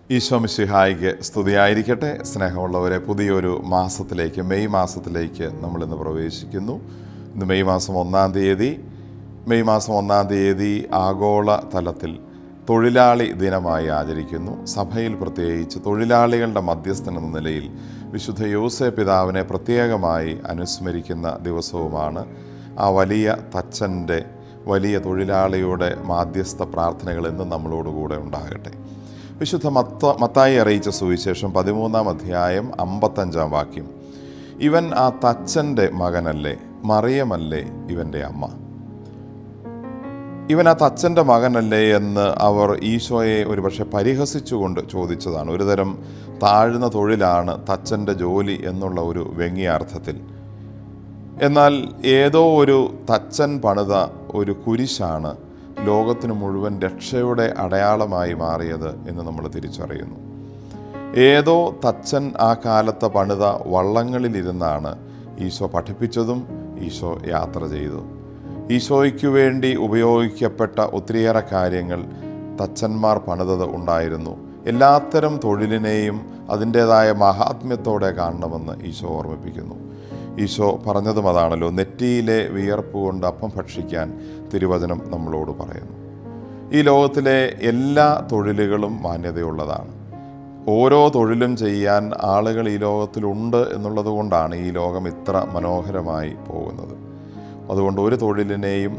ഈശോ മിശിഹായിക്ക് സ്തുതിയായിരിക്കട്ടെ. സ്നേഹമുള്ളവരെ, പുതിയൊരു മാസത്തിലേക്ക്, മെയ് മാസത്തിലേക്ക് നമ്മളിന്ന് പ്രവേശിക്കുന്നു. ഇന്ന് മെയ് മാസം 1 തീയതി ആഗോള തലത്തിൽ തൊഴിലാളി ദിനമായി ആചരിക്കുന്നു. സഭയിൽ പ്രത്യേകിച്ച് തൊഴിലാളികളുടെ മധ്യസ്ഥൻ എന്ന നിലയിൽ വിശുദ്ധ യോസേപ്പ് പിതാവിനെ പ്രത്യേകമായി അനുസ്മരിക്കുന്ന ദിവസവുമാണ്. ആ വലിയ തച്ചൻ്റെ, വലിയ തൊഴിലാളിയുടെ മാധ്യസ്ഥ പ്രാർത്ഥനകൾ എന്നും നമ്മളോടുകൂടെ ഉണ്ടാകട്ടെ. വിശുദ്ധ മത്തായി അറിയിച്ച സുവിശേഷം 13-ാം അധ്യായം 55-ാം വാക്യം. ഇവൻ ആ തച്ചൻ്റെ മകനല്ലേ, മറിയമല്ലേ ഇവൻ്റെ അമ്മ? ഇവൻ ആ തച്ചൻ്റെ മകനല്ലേ എന്ന് അവർ ഈശോയെ ഒരുപക്ഷെ പരിഹസിച്ചുകൊണ്ട് ചോദിച്ചതാണ്. ഒരുതരം താഴ്ന്ന തൊഴിലാണ് തച്ചൻ്റെ ജോലി എന്നുള്ള ഒരു വ്യംഗ്യാർത്ഥത്തിൽ. എന്നാൽ ഏതോ ഒരു തച്ചൻ പണിത ഒരു കുരിശാണ് ലോകത്തിന് മുഴുവൻ രക്ഷയുടെ അടയാളമായി മാറിയത് എന്ന് നമ്മൾ തിരിച്ചറിയുന്നു. ഏതോ തച്ചൻ ആ കാലത്ത് പണിത വള്ളങ്ങളിലിരുന്നാണ് ഈശോ പഠിപ്പിച്ചതും ഈശോ യാത്ര ചെയ്തതും. ഈശോയ്ക്കു വേണ്ടി ഉപയോഗിക്കപ്പെട്ട ഒത്തിരിയേറെ കാര്യങ്ങൾ തച്ചന്മാർ പണിതത് ഉണ്ടായിരുന്നു. എല്ലാത്തരം തൊഴിലിനെയും അതിൻ്റേതായ മഹാത്മ്യത്തോടെ കാണണമെന്ന് ഈശോ ഓർമ്മിപ്പിക്കുന്നു. ഈശോ പറഞ്ഞതും അതാണല്ലോ, നെറ്റിയിലെ വിയർപ്പ് കൊണ്ട് അപ്പം ഭക്ഷിക്കാൻ തിരുവചനം നമ്മളോട് പറയുന്നു. ഈ ലോകത്തിലെ എല്ലാ തൊഴിലുകളും മാന്യതയുള്ളതാണ്. ഓരോ തൊഴിലും ചെയ്യാൻ ആളുകൾ ഈ ലോകത്തിലുണ്ട് എന്നുള്ളത് കൊണ്ടാണ് ഈ ലോകം ഇത്ര മനോഹരമായി പോകുന്നത്. അതുകൊണ്ട് ഒരു തൊഴിലിനെയും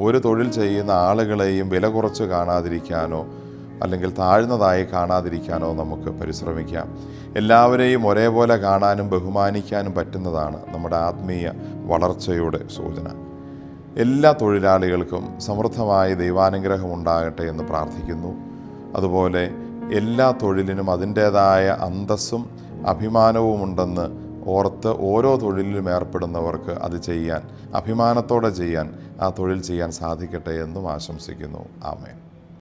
ഒരു തൊഴിൽ ചെയ്യുന്ന ആളുകളെയും വില കുറച്ച് കാണാതിരിക്കാനോ അല്ലെങ്കിൽ താഴ്ന്നതായി കാണാതിരിക്കാനോ നമുക്ക് പരിശ്രമിക്കാം. എല്ലാവരെയും ഒരേപോലെ കാണാനും ബഹുമാനിക്കാനും പറ്റുന്നതാണ് നമ്മുടെ ആത്മീയ വളർച്ചയുടെ സൂചന. എല്ലാ തൊഴിലാളികൾക്കും സമൃദ്ധമായ ദൈവാനുഗ്രഹം ഉണ്ടാകട്ടെ എന്ന് പ്രാർത്ഥിക്കുന്നു. അതുപോലെ എല്ലാ തൊഴിലിനും അതിൻ്റേതായ അന്തസ്സും അഭിമാനവും ഉണ്ടെന്ന് ഓർത്ത് ഓരോ തൊഴിലിലും ഏർപ്പെടുന്നവർക്ക് അത് ചെയ്യാൻ, അഭിമാനത്തോടെ ചെയ്യാൻ, ആ തൊഴിൽ ചെയ്യാൻ സാധിക്കട്ടെ എന്നും ആശംസിക്കുന്നു. ആമേൻ.